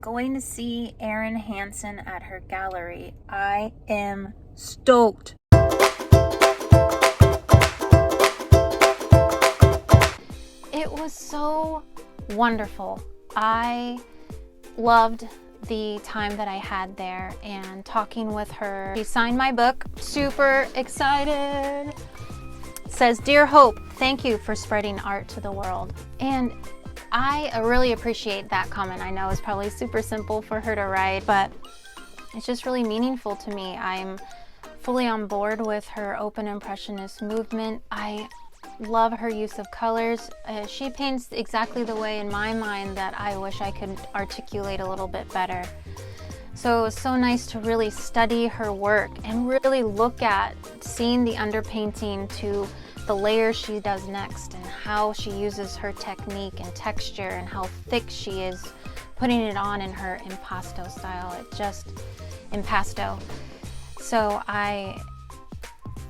Going to see Erin Hanson at her gallery. I am stoked. It was so wonderful. I loved the time that I had there and talking with her. She signed my book. Super excited. Says, "Dear Hope, thank you for spreading art to the world." And I really appreciate that comment. I know it's probably super simple for her to write, but it's just really meaningful to me. I'm fully on board with her open impressionist movement. I love her use of colors. She paints exactly the way in my mind that I wish I could articulate a little bit better. So it was so nice to really study her work and really look at seeing the underpainting to the layers she does next and how she uses her technique and texture and how thick she is putting it on in her impasto style. It just impasto. So I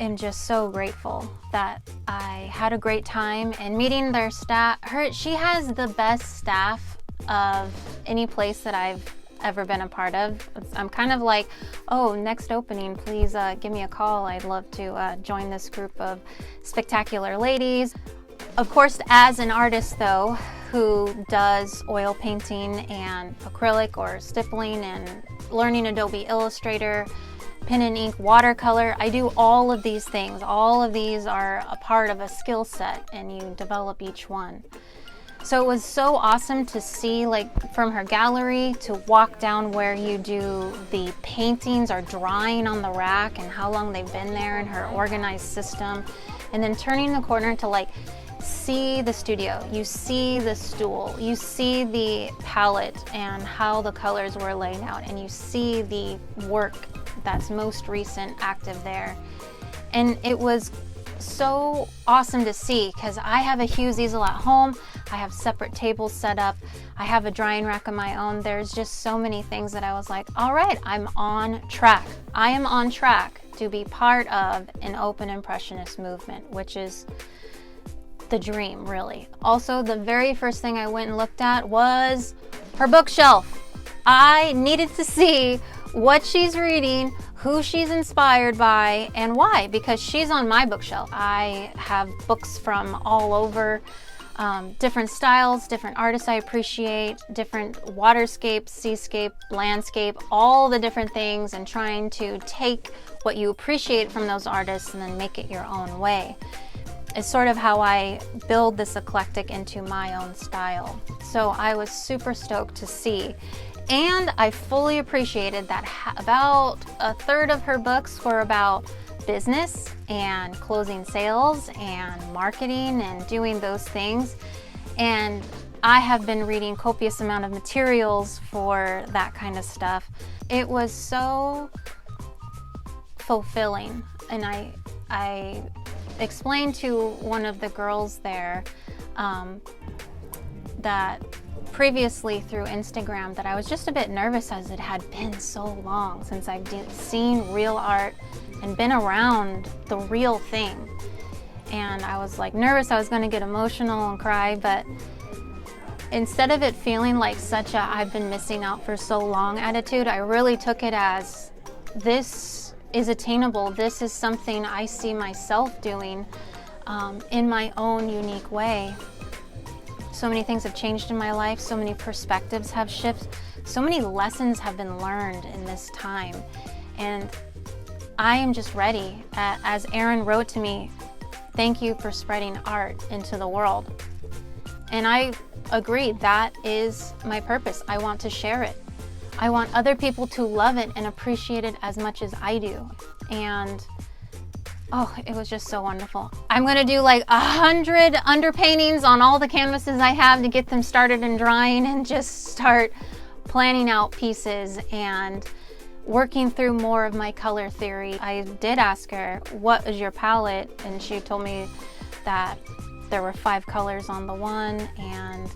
am just so grateful that I had a great time and meeting their staff. She has the best staff of any place that I've ever been a part of. I'm kind of like, oh, next opening, please give me a call. I'd love to join this group of spectacular ladies. Of course, as an artist though, who does oil painting and acrylic or stippling and learning Adobe Illustrator, pen and ink, watercolor, I do all of these things. All of these are a part of a skill set and you develop each one. So it was so awesome to see, like, from her gallery to walk down where you do the paintings or drying on the rack and how long they've been there in her organized system, and then turning the corner to like see the studio, you see the stool, you see the palette and how the colors were laid out, and you see the work that's most recent active there. And it was so awesome to see because I have a Hughes easel at home. I have separate tables set up. I have a drying rack of my own. There's just so many things that I was like, all right, I'm on track. I am on track to be part of an open impressionist movement, which is the dream, really. Also, the very first thing I went and looked at was her bookshelf. I needed to see what she's reading, who she's inspired by, and why, because she's on my bookshelf. I have books from all over, different styles, different artists I appreciate, different waterscape, seascape, landscape, all the different things, and trying to take what you appreciate from those artists and then make it your own way. It's sort of how I build this eclectic into my own style. So I was super stoked to see. And I fully appreciated that about a third of her books were about business and closing sales and marketing and doing those things. And I have been reading copious amount of materials for that kind of stuff. It was so fulfilling. And I explained to one of the girls there that previously through Instagram that I was just a bit nervous as it had been so long since I've seen real art and been around the real thing. And I was like nervous I was going to get emotional and cry, but instead of it feeling like such a I've been missing out for so long attitude, I really took it as this is attainable. This is something I see myself doing in my own unique way. So many things have changed in my life, so many perspectives have shifted, so many lessons have been learned in this time. And I am just ready. As Erin wrote to me, thank you for spreading art into the world. And I agree, that is my purpose. I want to share it. I want other people to love it and appreciate it as much as I do. And oh, it was just so wonderful. I'm gonna do like 100 underpaintings on all the canvases I have to get them started and drying and just start planning out pieces and working through more of my color theory. I did ask her, what is your palette? And she told me that there were 5 colors on the one, and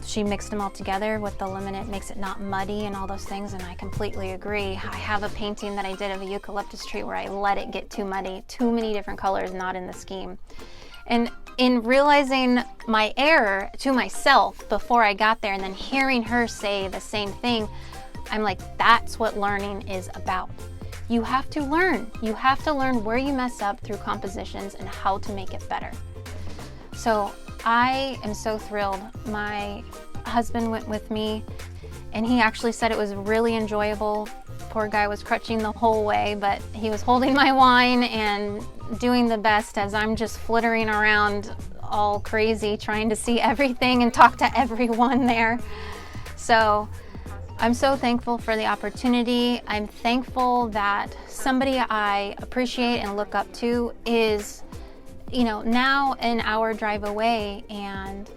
she mixed them all together with the limit. It makes it not muddy and all those things, and I completely agree. I have a painting that I did of a eucalyptus tree where I let it get too muddy, too many different colors not in the scheme. And in realizing my error to myself before I got there and then hearing her say the same thing, I'm like, that's what learning is about. You have to learn. You have to learn where you mess up through compositions and how to make it better. So I am so thrilled. My husband went with me and he actually said it was really enjoyable. Poor guy was crutching the whole way, but he was holding my wine and doing the best as I'm just flittering around all crazy trying to see everything and talk to everyone there. So I'm so thankful for the opportunity. I'm thankful that somebody I appreciate and look up to is, you know, now an hour drive away and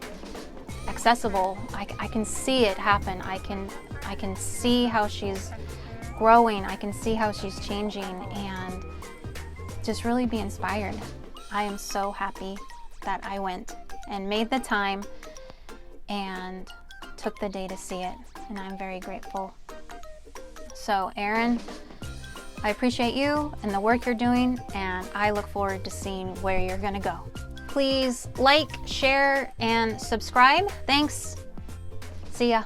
accessible. I can see it happen. I can see how she's growing. I can see how she's changing and just really be inspired. I am so happy that I went and made the time and took the day to see it, and I'm very grateful. So Erin, I appreciate you and the work you're doing, and I look forward to seeing where you're gonna go. Please like, share, and subscribe. Thanks. See ya.